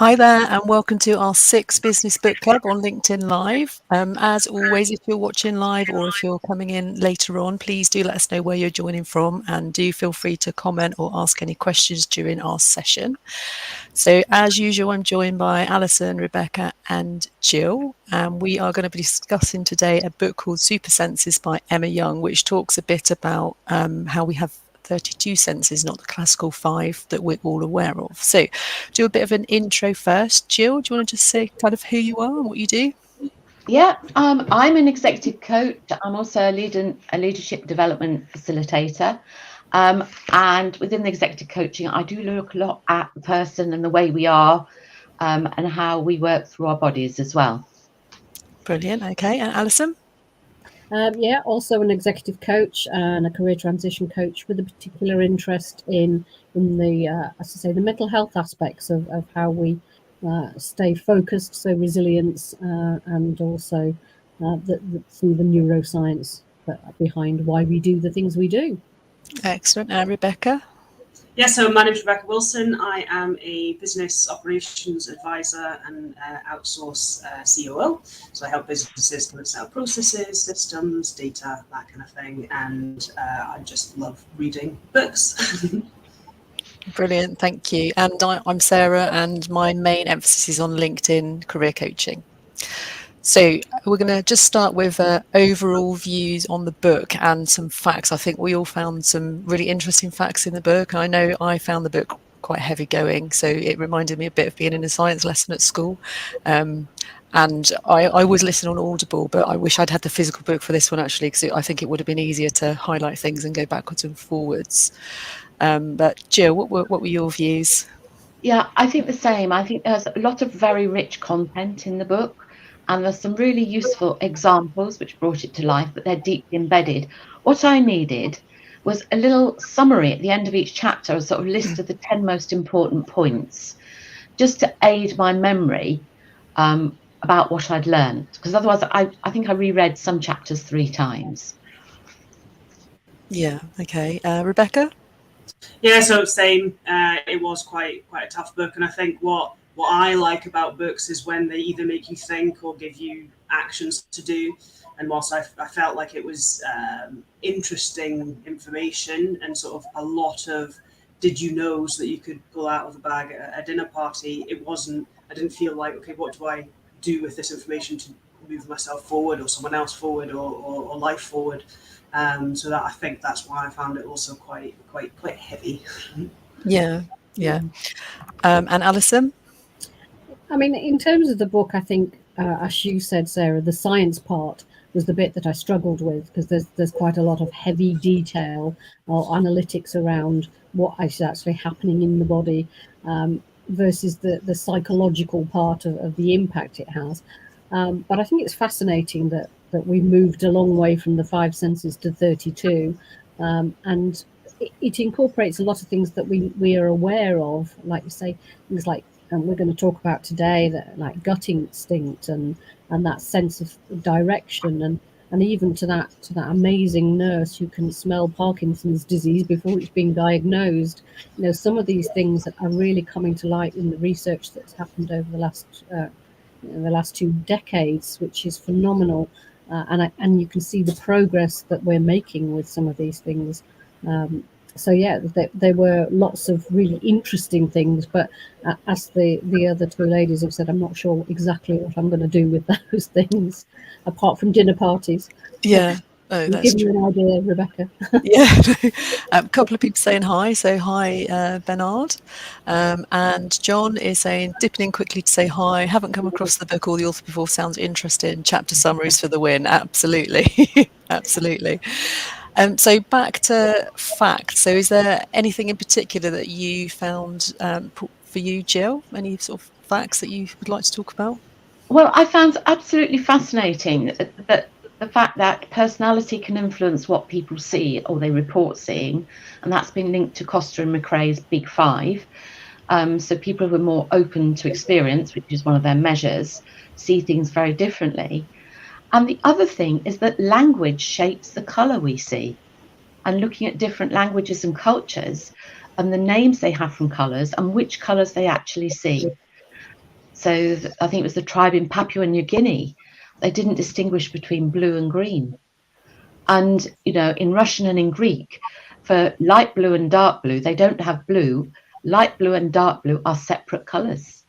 Hi there, and welcome to our 6th Business Book Club on LinkedIn Live. As always, if you're watching live or if you're coming in later on, please do let us know where you're joining from, and do feel free to comment or ask any questions during our session. So as usual, I'm joined by Alyson, Rebecca and Gill, and we are going to be discussing today a book called Super Senses by Emma Young, which talks a bit about how we have 32 senses, not the classical 5 that we're all aware of. So do a bit of an intro first. Gill, do you want to just say kind of who you are and what you do? Yeah, I'm an executive coach. I'm also a leadership development facilitator. And within the executive coaching, I do look a lot at the person and the way we are and how we work through our bodies as well. Brilliant. Okay. And Alyson? Yeah, also an executive coach and a career transition coach with a particular interest in the, as I say, the mental health aspects of how we stay focused, so resilience, and also some of the neuroscience behind why we do the things we do. Excellent. Rebecca? Yeah, so my name is Rebecca Wilson. I am a business operations advisor and outsource COO. So I help businesses to set up processes, systems, data, that kind of thing. And I just love reading books. Brilliant, thank you. And I'm Sarah, and my main emphasis is on LinkedIn career coaching. So we're going to just start with overall views on the book and some facts. I think we all found some really interesting facts in the book. I know I found the book quite heavy going, so it reminded me a bit of being in a science lesson at school. And I was listening on Audible, but I wish I'd had the physical book for this one, actually, because I think it would have been easier to highlight things and go backwards and forwards. But Gill, what were your views? Yeah, I think the same. I think there's a lot of very rich content in the book, and there's some really useful examples which brought it to life, but they're deeply embedded. What I needed was a little summary at the end of each chapter, a sort of list of the 10 most important points, just to aid my memory about what I'd learned, because otherwise I think I reread some chapters 3 times. Yeah, okay. Rebecca? Yeah, so same. It was quite a tough book, and I think what I like about books is when they either make you think or give you actions to do. And whilst I felt like it was interesting information and sort of a lot of did you knows that you could pull out of the bag at a dinner party, it wasn't. I didn't feel like, okay, what do I do with this information to move myself forward or someone else forward or life forward? So that I think that's why I found it also quite heavy. Yeah. And Alyson? I mean, in terms of the book, I think, as you said, Sarah, the science part was the bit that I struggled with, because there's quite a lot of heavy detail or analytics around what is actually happening in the body versus the psychological part of the impact it has. But I think it's fascinating that we moved a long way from the 5 senses to 32, and it incorporates a lot of things that we are aware of, like you say, things like we're going to talk about today, that like gut instinct and that sense of direction, and even to that amazing nurse who can smell Parkinson's disease before it's been diagnosed. You know, some of these things that are really coming to light in the research that's happened over the last 2 decades, which is phenomenal. And you can see the progress that we're making with some of these things. So yeah, there were lots of really interesting things, but as the other 2 ladies have said, I'm not sure exactly what I'm going to do with those things, apart from dinner parties. Yeah. Oh, that's give you an idea, Rebecca. Yeah, a couple of people saying hi. So hi, Bernard, and John is saying dipping in quickly to say hi. Haven't come across the book or the author before. Sounds interesting. Chapter summaries for the win. Absolutely, absolutely. So back to facts. So is there anything in particular that you found for you, Gill? Any sort of facts that you would like to talk about? Well, I found absolutely fascinating that the fact that personality can influence what people see or they report seeing, and that's been linked to Costa and McRae's Big 5. So people who are more open to experience, which is one of their measures, see things very differently. And the other thing is that language shapes the colour we see. And looking at different languages and cultures and the names they have from colours and which colours they actually see. So I think it was the tribe in Papua New Guinea. They didn't distinguish between blue and green. And, you know, in Russian and in Greek, for light blue and dark blue, they don't have blue. Light blue and dark blue are separate colours,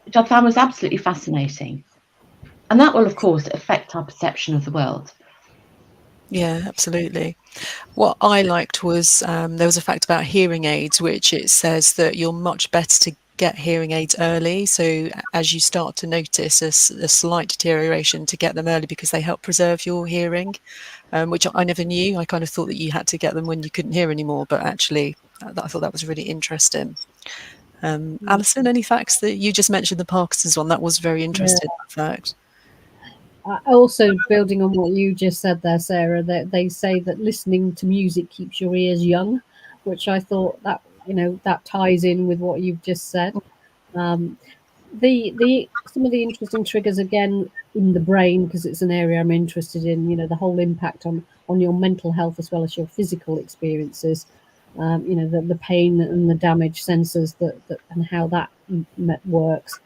which I found was absolutely fascinating. And that will, of course, affect our perception of the world. Yeah, absolutely. What I liked was there was a fact about hearing aids, which it says that you're much better to get hearing aids early. So as you start to notice a slight deterioration, to get them early because they help preserve your hearing, which I never knew. I kind of thought that you had to get them when you couldn't hear anymore, but actually I thought that was really interesting. Alyson, any facts that you just mentioned? The Parkinson's one, that was very interesting, that fact. Also, building on what you just said there, Sarah, that they say that listening to music keeps your ears young, which I thought that, you know, that ties in with what you've just said. The some of the interesting triggers again in the brain, because it's an area I'm interested in. You know, the whole impact on your mental health as well as your physical experiences. You know, the pain and the damage sensors that and how that works.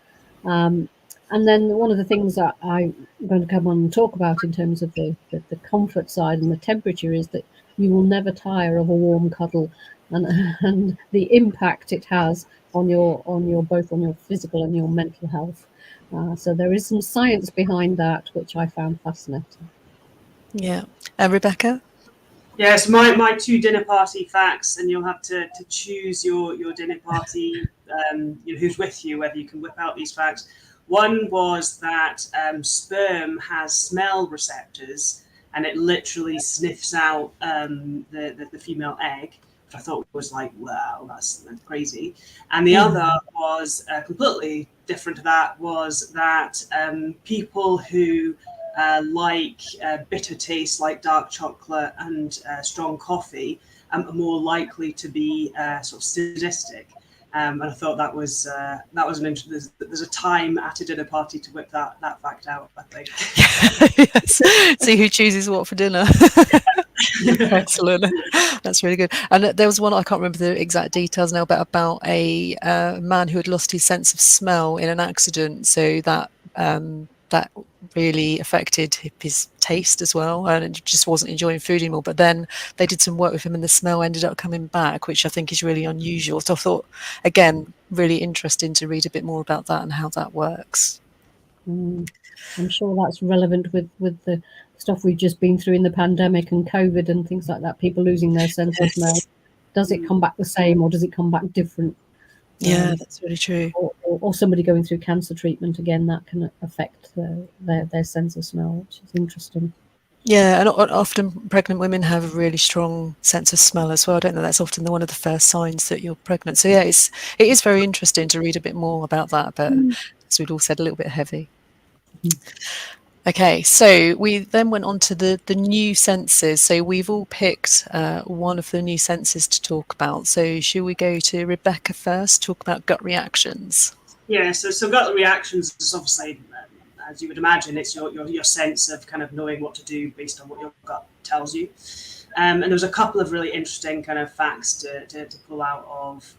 And then one of the things that I'm going to come on and talk about in terms of the comfort side and the temperature is that you will never tire of a warm cuddle, and the impact it has on your both on your physical and your mental health. So there is some science behind that, which I found fascinating. Yeah. Rebecca? Yes, my two dinner party facts, and you'll have to choose your dinner party, you know, who's with you, whether you can whip out these facts. One was that sperm has smell receptors, and it literally sniffs out the female egg, which I thought was like, wow, that's crazy. And the other was completely different to that, was that people who like bitter taste like dark chocolate and strong coffee are more likely to be sort of sadistic. And I thought that was an interesting. There's a time at a dinner party to whip that fact out, I think. Yes. See who chooses what for dinner. Excellent. That's really good. And there was one, I can't remember the exact details now, but about a man who had lost his sense of smell in an accident. So that that really affected his taste as well, and it just wasn't enjoying food anymore. But then they did some work with him and the smell ended up coming back, which I think is really unusual. So I thought, again, really interesting to read a bit more about that and how that works. I'm sure that's relevant with the stuff we've just been through in the pandemic and COVID and things like that, people losing their sense of smell. Does it come back the same or does it come back different? Yeah, that's really true. Or somebody going through cancer treatment, again, that can affect their sense of smell, which is interesting. Yeah, and often pregnant women have a really strong sense of smell as well. I don't know, that's often one of the first signs that you're pregnant. So yeah, it is very interesting to read a bit more about that, but as we'd all said, a little bit heavy. Okay, so we then went on to the new senses. So we've all picked one of the new senses to talk about. So should we go to Rebecca first, talk about gut reactions? Yeah, so gut reactions is obviously, as you would imagine, it's your sense of kind of knowing what to do based on what your gut tells you. And there's a couple of really interesting kind of facts to pull out of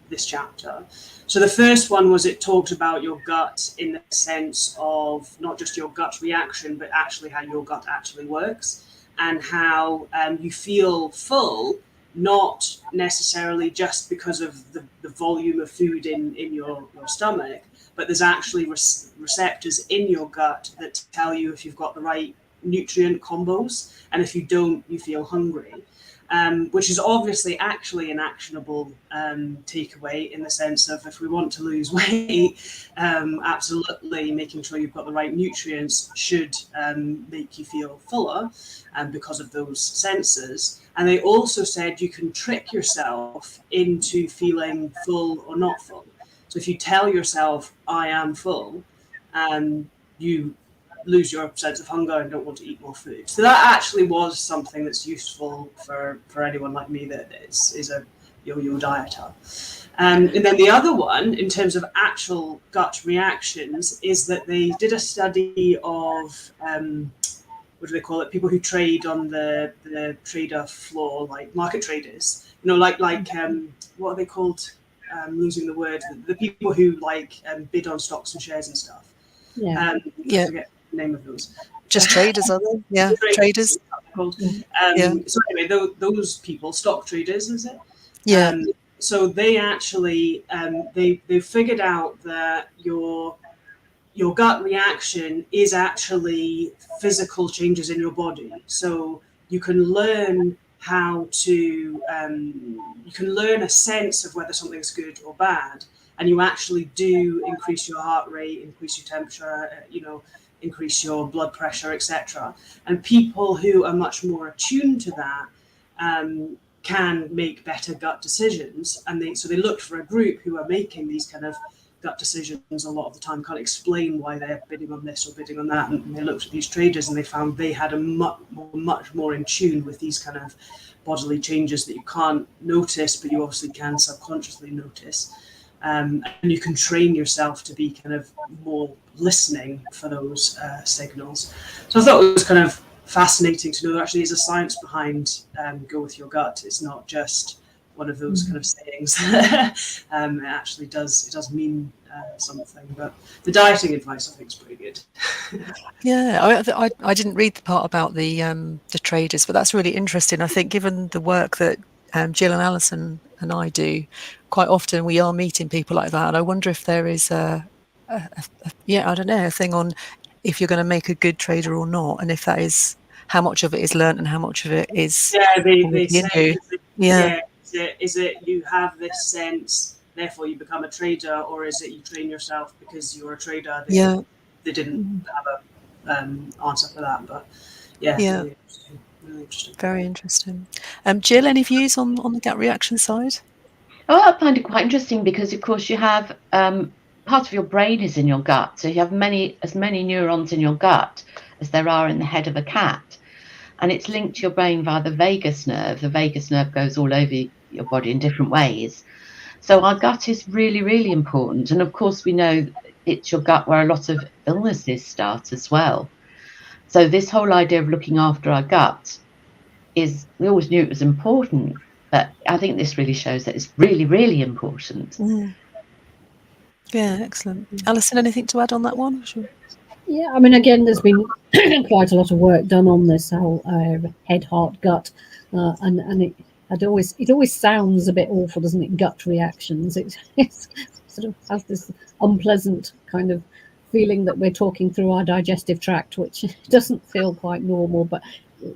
this chapter. So the first one was it talked about your gut in the sense of not just your gut reaction, but actually how your gut actually works and how you feel full, not necessarily just because of the volume of food in your stomach, but there's actually receptors in your gut that tell you if you've got the right nutrient combos, and if you don't, you feel hungry, which is obviously actually an actionable takeaway in the sense of if we want to lose weight, absolutely making sure you've got the right nutrients should make you feel fuller because of those sensors. And they also said you can trick yourself into feeling full or not full. So if you tell yourself, I am full, you lose your sense of hunger and don't want to eat more food. So that actually was something that's useful for anyone like me that is a yo-yo dieter. And then the other one, in terms of actual gut reactions, is that they did a study of, what do they call it? People who trade on the trader floor, like market traders. You know, like what are they called? losing the word, the people who like bid on stocks and shares and stuff. Yeah. I forget the name of those. Just traders, are they? Yeah, traders. Yeah. So anyway, those people, stock traders, is it? Yeah. So they actually they figured out that your gut reaction is actually physical changes in your body. So you can learn how to you can learn a sense of whether something's good or bad, and you actually do increase your heart rate, increase your temperature, increase your blood pressure, etc. And people who are much more attuned to that can make better gut decisions. And they looked for a group who are making these kind of gut decisions a lot of the time, can't explain why they're bidding on this or bidding on that. And they looked at these traders and they found they had a much more in tune with these kind of bodily changes that you can't notice, but you obviously can subconsciously notice. And you can train yourself to be kind of more listening for those signals. So I thought it was kind of fascinating to know there actually is a science behind go with your gut. It's not just one of those kind of sayings. It actually does mean something. But the dieting advice I think is pretty good. Yeah, I didn't read the part about the traders, but that's really interesting. I think given the work that Gill and Alyson and I do, quite often we are meeting people like that. And I wonder if there is a thing on if you're going to make a good trader or not, and if that is how much of it is learnt and how much of it is they say yeah. Is it you have this sense, therefore you become a trader, or is it you train yourself because you're a trader? They didn't have a answer for that, but really interesting. Very interesting. Gill, any views on the gut reaction side? Oh, I find it quite interesting because, of course, you have part of your brain is in your gut, so you have as many neurons in your gut as there are in the head of a cat, and it's linked to your brain via the vagus nerve. The vagus nerve goes all over your body in different ways. So our gut is really, really important. And of course, we know it's your gut where a lot of illnesses start as well. So this whole idea of looking after our gut we always knew it was important, but I think this really shows that it's really, really important. Yeah, excellent. Alyson, anything to add on that one? Sure. Yeah, I mean, again, there's been quite a lot of work done on this whole head, heart, gut, and it always sounds a bit awful, doesn't it? Gut reactions. It sort of has this unpleasant kind of feeling that we're talking through our digestive tract, which doesn't feel quite normal. But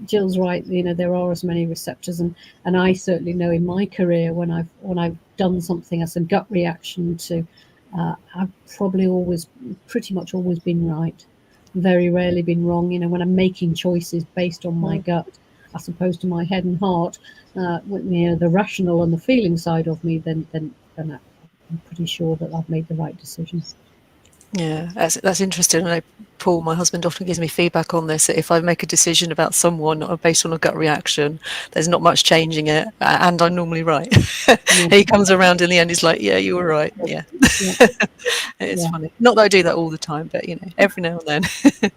Gill's right. There are as many receptors, and I certainly know in my career when I've done something as a gut reaction to. I've probably pretty much always been right, very rarely been wrong. When I'm making choices based on my gut as opposed to my head and heart, the rational and the feeling side of me, then I'm pretty sure that I've made the right decisions. Yeah, that's interesting. And Paul, my husband, often gives me feedback on this. If I make a decision about someone based on a gut reaction, there's not much changing it, and I'm normally right. He comes around in the end, he's like, "Yeah, you were right." Yeah, it's funny. Not that I do that all the time, but every now and then.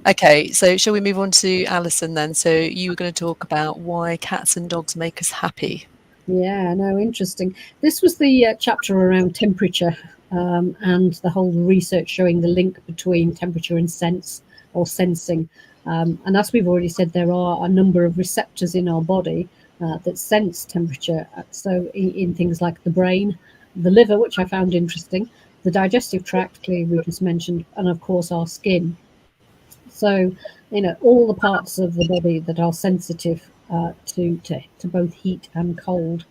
Okay, so shall we move on to Alyson then? So you were going to talk about why cats and dogs make us happy. Yeah, no, interesting. This was the chapter around temperature. And the whole research showing the link between temperature and sense or sensing. And as we've already said, there are a number of receptors in our body that sense temperature. So in things like the brain, the liver, which I found interesting, the digestive tract, clearly we just mentioned, and of course our skin. So, all the parts of the body that are sensitive to both heat and cold.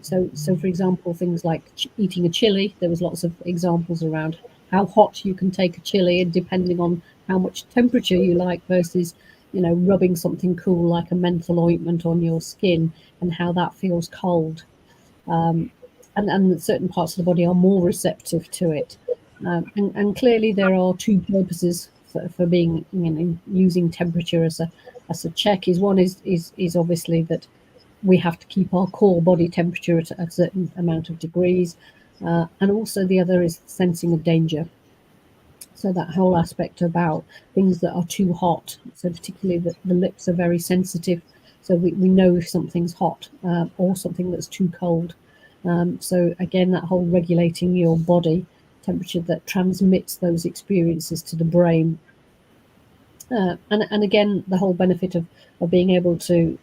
So for example, things like eating a chili, there was lots of examples around how hot you can take a chili, and depending on how much temperature you like versus, rubbing something cool like a menthol ointment on your skin and how that feels cold. And certain parts of the body are more receptive to it. And clearly there are two purposes for being, using temperature as a check. One is obviously that we have to keep our core body temperature at a certain amount of degrees. And also the other is sensing of danger. So that whole aspect about things that are too hot. So particularly the lips are very sensitive. So we know if something's hot or something that's too cold. So again, that whole regulating your body temperature that transmits those experiences to the brain. And again, the whole benefit of being able to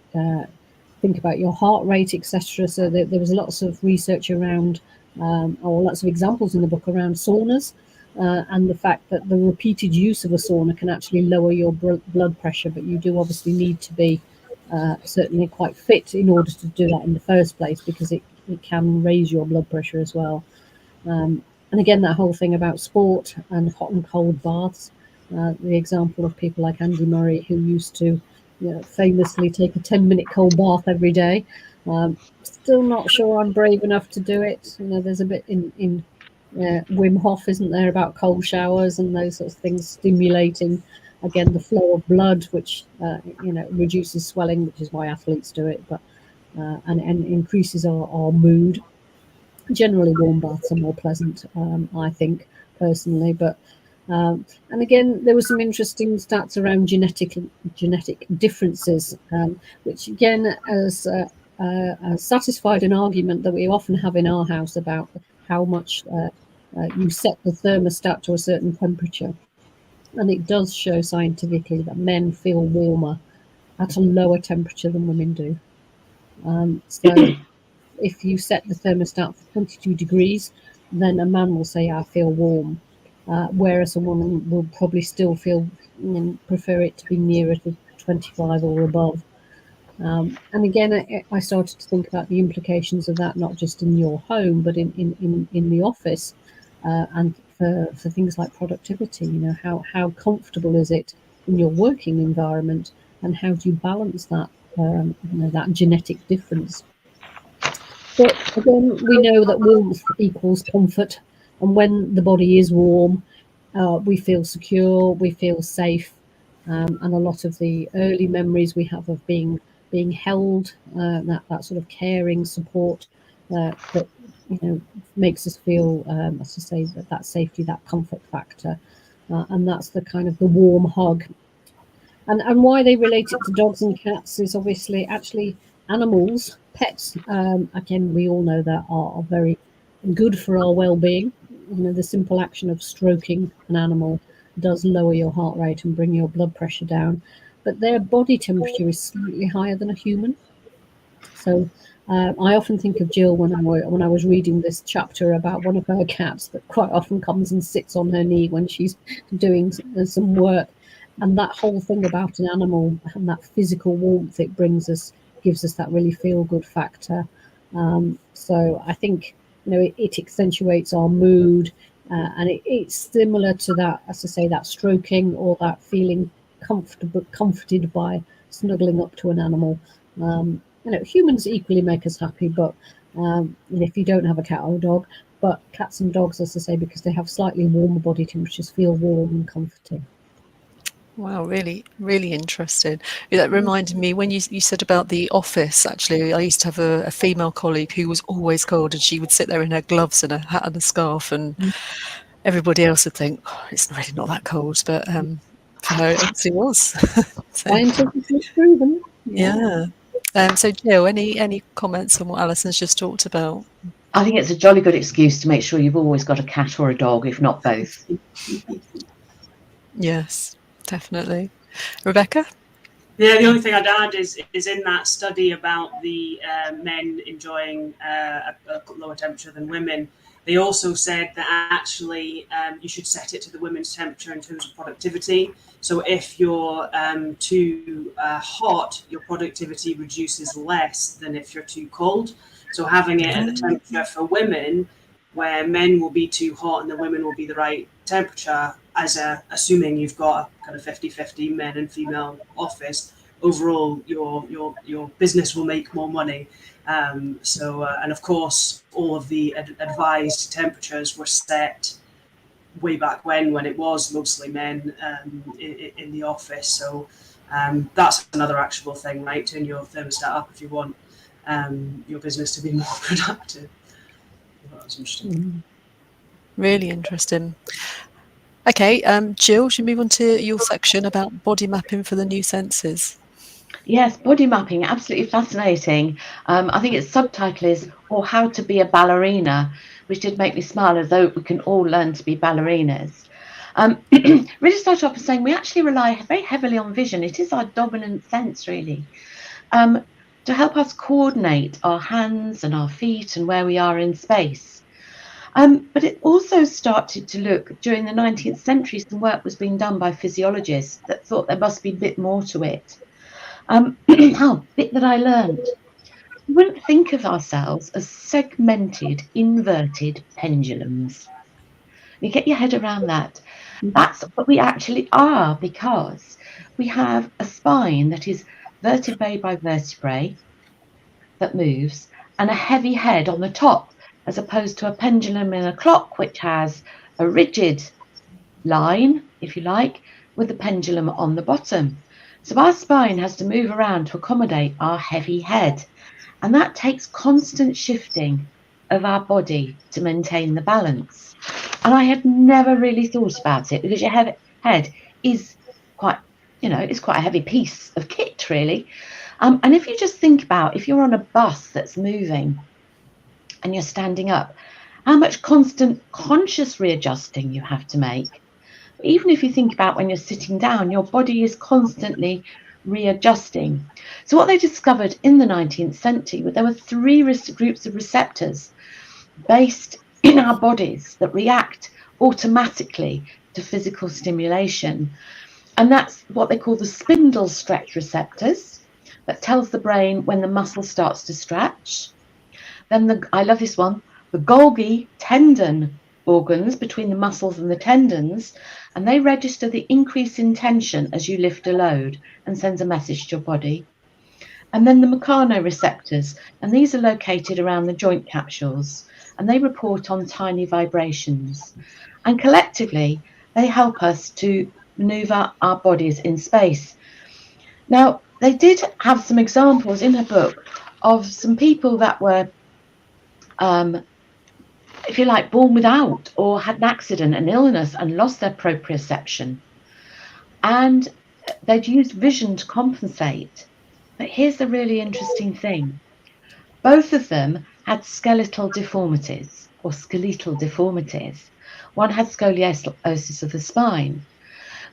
think about your heart rate, etc. So there was lots of research around, or lots of examples in the book around saunas, and the fact that the repeated use of a sauna can actually lower your blood pressure, but you do obviously need to be certainly quite fit in order to do that in the first place, because it can raise your blood pressure as well. And again, that whole thing about sport and hot and cold baths, the example of people like Andy Murray, who used to famously take a 10-minute cold bath every day. Still not sure I'm brave enough to do it. There's a bit in Wim Hof, isn't there, about cold showers and those sorts of things stimulating, again, the flow of blood, which reduces swelling, which is why athletes do it, but and increases our mood. Generally, warm baths are more pleasant, I think, personally. But and again, there were some interesting stats around genetic differences, which again has satisfied an argument that we often have in our house about how much you set the thermostat to a certain temperature. And it does show scientifically that men feel warmer at a lower temperature than women do. So if you set the thermostat for 22 degrees, then a man will say, I feel warm. Whereas a woman will probably still prefer it to be nearer to 25 or above. And again, I started to think about the implications of that, not just in your home, but in the office, and for things like productivity. How comfortable is it in your working environment, and how do you balance that that genetic difference? But again, we know that warmth equals comfort, and when the body is warm, we feel secure, we feel safe, and a lot of the early memories we have of being held, that sort of caring support, that makes us feel, as I say, that safety, that comfort factor, and that's the kind of the warm hug. And why they relate it to dogs and cats is obviously actually animals, pets. Again, we all know that are very good for our well-being. The simple action of stroking an animal does lower your heart rate and bring your blood pressure down, but their body temperature is slightly higher than a human. So I often think of Gill when I was reading this chapter about one of her cats that quite often comes and sits on her knee when she's doing some work. And that whole thing about an animal and that physical warmth it brings us gives us that really feel-good factor. So I think it accentuates our mood, and it's similar to that, as I say, that stroking or that feeling comforted by snuggling up to an animal. Humans equally make us happy, but if you don't have a cat or a dog, but cats and dogs, as I say, because they have slightly warmer body temperatures, feel warm and comforting. Wow, really, really interesting. That reminded me when you said about the office, actually, I used to have a female colleague who was always cold, and she would sit there in her gloves and a hat and a scarf, and everybody else would think, it's really not that cold, but for her, it obviously was. So, Scientifically proven. yeah. So, Jill, any comments on what Alyson's just talked about? I think it's a jolly good excuse to make sure you've always got a cat or a dog, if not both. Yes, definitely. Rebecca? Yeah, the only thing I'd add is in that study about the men enjoying a lower temperature than women, they also said that actually you should set it to the women's temperature in terms of productivity. So if you're too hot, your productivity reduces less than if you're too cold. So having it at the temperature for women, where men will be too hot and the women will be the right temperature, assuming you've got a kind of 50-50 men and female office, overall your business will make more money. And of course, all of the advised temperatures were set way back when it was mostly men in the office. So that's another actionable thing, right? Turn your thermostat up if you want your business to be more productive. That was interesting. Really interesting. Okay, Jill, should we move on to your section about body mapping for the new senses? Yes, body mapping, absolutely fascinating. I think its subtitle is "Or How to Be a Ballerina," which did make me smile, as though we can all learn to be ballerinas. Really start off by saying we actually rely very heavily on vision. It is our dominant sense, really, to help us coordinate our hands and our feet and where we are in space. But it also started to look, during the 19th century, some work was being done by physiologists that thought there must be a bit more to it. Bit that I learned. We wouldn't think of ourselves as segmented, inverted pendulums. You get your head around that. That's what we actually are, because we have a spine that is vertebrae by vertebrae that moves, and a heavy head on the top, as opposed to a pendulum in a clock, which has a rigid line, if you like, with the pendulum on the bottom. So our spine has to move around to accommodate our heavy head, and that takes constant shifting of our body to maintain the balance. And I had never really thought about it, because your head is quite, it's quite a heavy piece of kit, really. And if you just think about, if you're on a bus that's moving and you're standing up, how much constant conscious readjusting you have to make. Even if you think about when you're sitting down, your body is constantly readjusting. So what they discovered in the 19th century was there were three groups of receptors based in our bodies that react automatically to physical stimulation. And that's what they call the spindle stretch receptors, that tells the brain when the muscle starts to stretch. Then I love this one, the Golgi tendon organs between the muscles and the tendons, and they register the increase in tension as you lift a load and sends a message to your body. And then the mechanoreceptors, and these are located around the joint capsules, and they report on tiny vibrations. And collectively, they help us to maneuver our bodies in space. Now, they did have some examples in her book of some people that were, if you like, born without, or had an accident, an illness, and lost their proprioception. And they'd used vision to compensate. But here's the really interesting thing. Both of them had skeletal deformities, or skeletal deformities. One had scoliosis of the spine,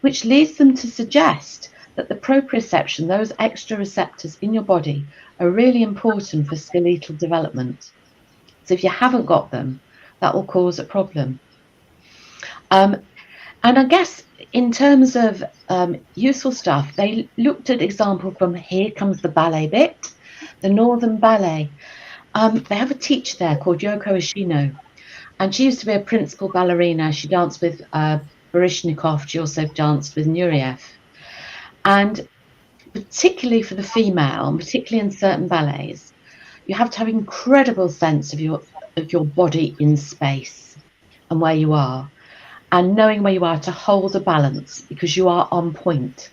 which leads them to suggest that the proprioception, those extra receptors in your body, are really important for skeletal development. So if you haven't got them, that will cause a problem. And I guess in terms of useful stuff, they looked at example from Here Comes the Ballet bit, the Northern Ballet. They have a teacher there called Yoko Ishino, and she used to be a principal ballerina. She danced with Baryshnikov. She also danced with Nureyev. And particularly for the female, and particularly in certain ballets, you have to have an incredible sense of your body in space and where you are, and knowing where you are to hold a balance, because you are on point.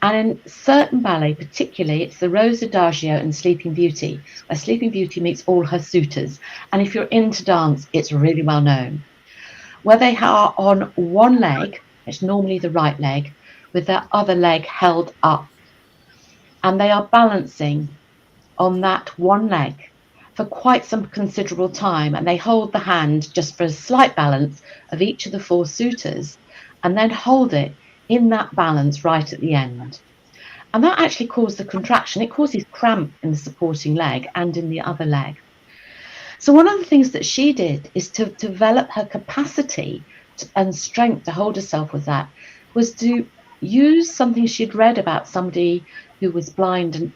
And in certain ballet, particularly, it's the Rose Adagio and Sleeping Beauty, where Sleeping Beauty meets all her suitors. And if you're into dance, it's really well known, where they are on one leg, it's normally the right leg, with their other leg held up. And they are balancing on that one leg for quite some considerable time. And they hold the hand just for a slight balance of each of the four suitors, and then hold it in that balance right at the end. And that actually caused the contraction. It causes cramp in the supporting leg and in the other leg. So one of the things that she did is to develop her capacity and strength to hold herself with that, was to use something she'd read about somebody who was blind and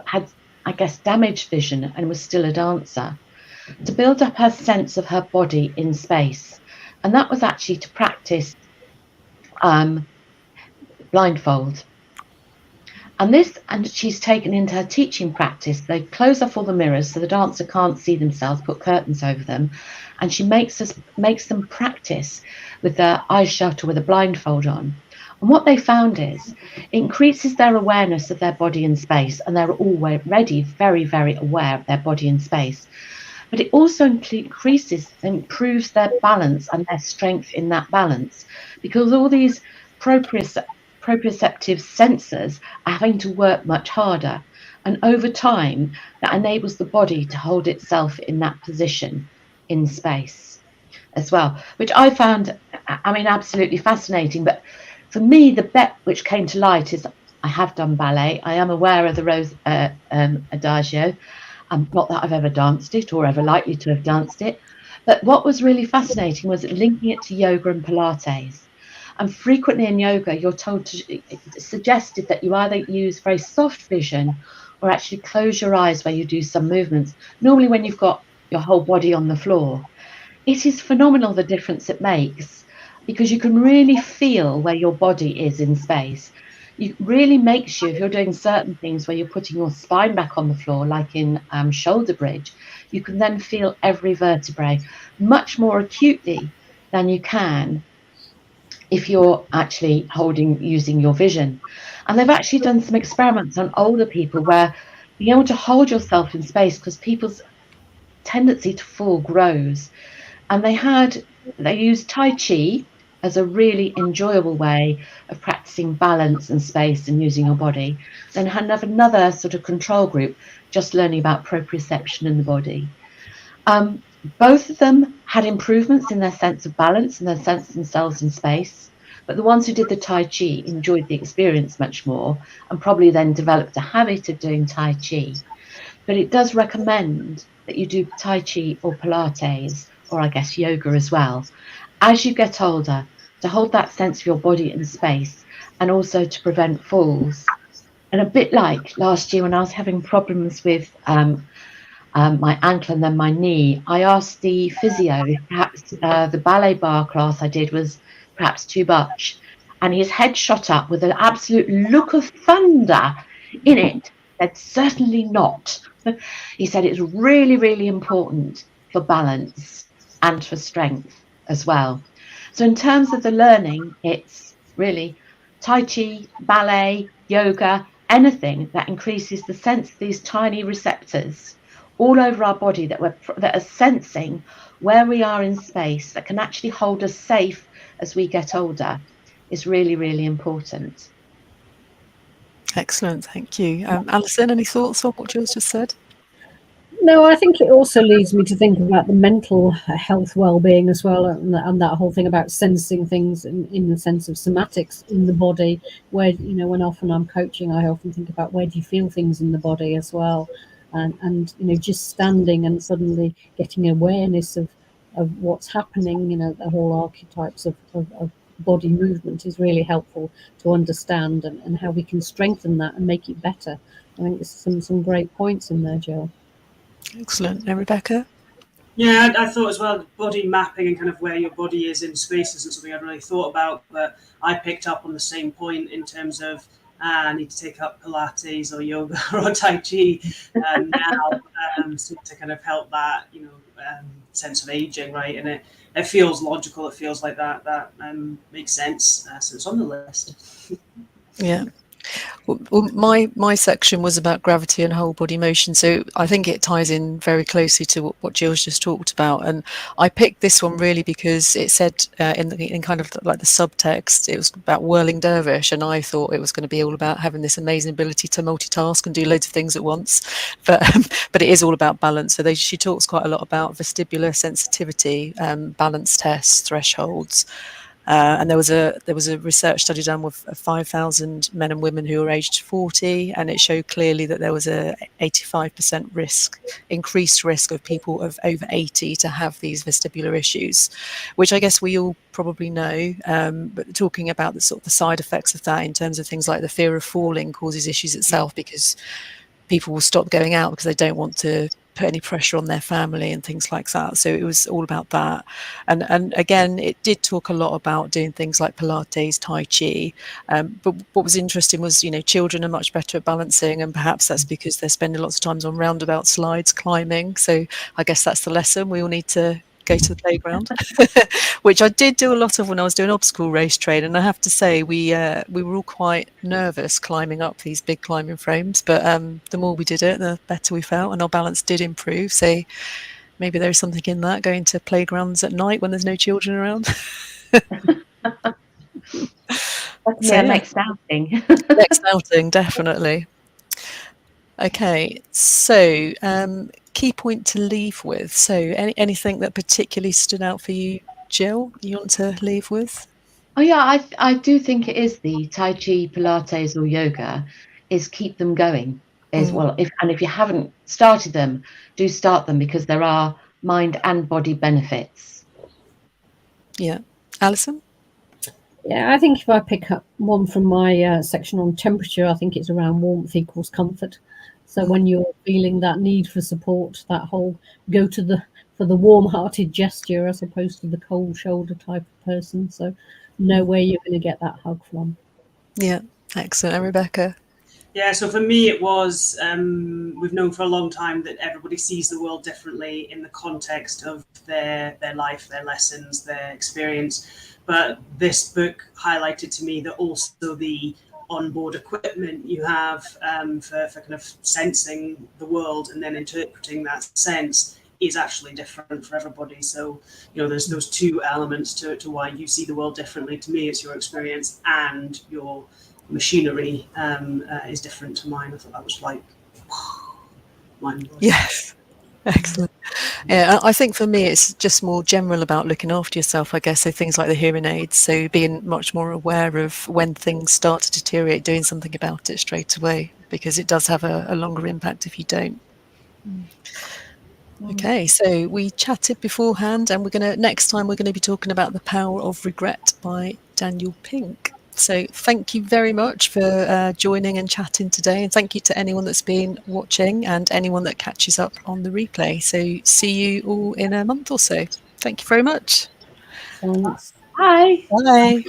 had, I guess, damaged vision and was still a dancer, to build up her sense of her body in space. And that was actually to practice blindfold. And she's taken into her teaching practice. They close off all the mirrors so the dancer can't see themselves, put curtains over them, and she makes them practice with their eyes shut or with a blindfold on. And what they found is it increases their awareness of their body in space, and they're already very, very aware of their body in space. But it also increases and improves their balance and their strength in that balance, because all these proprioceptive sensors are having to work much harder. And over time, that enables the body to hold itself in that position in space as well, which I found, I mean, absolutely fascinating. But for me, the bet which came to light is I have done ballet. I am aware of the Rose Adagio. Not that I've ever danced it or ever likely to have danced it. But what was really fascinating was linking it to yoga and Pilates. And frequently in yoga, you're told to, suggested that you either use very soft vision or actually close your eyes where you do some movements, normally when you've got your whole body on the floor. It is phenomenal the difference it makes, because you can really feel where your body is in space. It really makes you, if you're doing certain things where you're putting your spine back on the floor, like in shoulder bridge, you can then feel every vertebrae much more acutely than you can if you're actually using your vision. And they've actually done some experiments on older people where being able to hold yourself in space, because people's tendency to fall grows. And they used Tai Chi as a really enjoyable way of practicing balance and space and using your body. Then had another sort of control group just learning about proprioception in the body. Both of them had improvements in their sense of balance and their sense of themselves in space. But the ones who did the Tai Chi enjoyed the experience much more and probably then developed a habit of doing Tai Chi. But it does recommend that you do Tai Chi or Pilates, or I guess yoga as well, as you get older, to hold that sense of your body in space and also to prevent falls. And a bit like last year when I was having problems with my ankle and then my knee, I asked the physio if perhaps the ballet bar class I did was perhaps too much. And his head shot up with an absolute look of thunder in it. Said, certainly not. He said it's really, really important for balance and for strength as well. So in terms of the learning, it's really Tai Chi, ballet, yoga, anything that increases the sense of these tiny receptors all over our body that are sensing where we are in space, that can actually hold us safe as we get older, is really, really important. Excellent, thank you. Alyson, any thoughts on what Gill's just said? No, I think it also leads me to think about the mental health well-being as well, and that whole thing about sensing things in the sense of somatics in the body, where, you know, when often I'm coaching, I often think about where do you feel things in the body as well, and you know, just standing and suddenly getting awareness of what's happening, you know, the whole archetypes of body movement is really helpful to understand, and how we can strengthen that and make it better. I think there's some great points in there, Jill. Excellent. And Rebecca? Yeah, I thought as well, body mapping and kind of where your body is in space isn't something I'd really thought about, but I picked up on the same point in terms of I need to take up Pilates or yoga or Tai Chi now to kind of help that, you know, sense of aging, right? And it feels logical. It feels like that makes sense. So it's on the list. Yeah. Well, my section was about gravity and whole body motion, so I think it ties in very closely to what Gill's just talked about. And I picked this one really because it said in kind of like the subtext, it was about whirling dervish, and I thought it was going to be all about having this amazing ability to multitask and do loads of things at once. But it is all about balance. So she talks quite a lot about vestibular sensitivity, balance tests, thresholds. And there was a research study done with 5,000 men and women who were aged 40, and it showed clearly that there was a 85% increased risk of people of over 80 to have these vestibular issues, which I guess we all probably know. But talking about the sort of the side effects of that in terms of things like the fear of falling causes issues itself, because people will stop going out because they don't want to put any pressure on their family and things like that. So it was all about that. And again, it did talk a lot about doing things like Pilates, Tai Chi. But what was interesting was, you know, children are much better at balancing, and perhaps that's because they're spending lots of times on roundabout slides, climbing. So I guess that's the lesson. We all need to go to the playground, which I did do a lot of when I was doing obstacle race training. And I have to say, we were all quite nervous climbing up these big climbing frames, but the more we did it, the better we felt, and our balance did improve. So maybe there's something in that, going to playgrounds at night when there's no children around. So, Yeah, next outing. next outing, definitely. Okay, so key point to leave with. So anything that particularly stood out for you, Gill, you want to leave with? Oh yeah, I do think it is the Tai Chi, Pilates, or yoga, is keep them going. Is well, if you haven't started them, do start them because there are mind and body benefits. Yeah. Alyson? Yeah, I think if I pick up one from my section on temperature, I think it's around warmth equals comfort. So when you're feeling that need for support, that whole go to the for the warm-hearted gesture as opposed to the cold shoulder type of person. So know where you're going to get that hug from. Yeah, excellent. And Rebecca? Yeah, so for me, it was we've known for a long time that everybody sees the world differently in the context of their life, their lessons, their experience. But this book highlighted to me that also the onboard equipment you have for kind of sensing the world and then interpreting that sense is actually different for everybody. So, you know, there's those two elements to why you see the world differently. To me, it's your experience and your machinery is different to mine. I thought that was like mind-blowing. Yes. Excellent. Yeah, I think for me it's just more general about looking after yourself, I guess. So things like the hearing aids, so being much more aware of when things start to deteriorate, doing something about it straight away, because it does have a longer impact if you don't. Okay, so we chatted beforehand, and next time we're going to be talking about The Power of Regret by Daniel Pink. So thank you very much for joining and chatting today, and thank you to anyone that's been watching and anyone that catches up on the replay. So see you all in a month or so. Thank you very much. Thanks. Bye. Bye.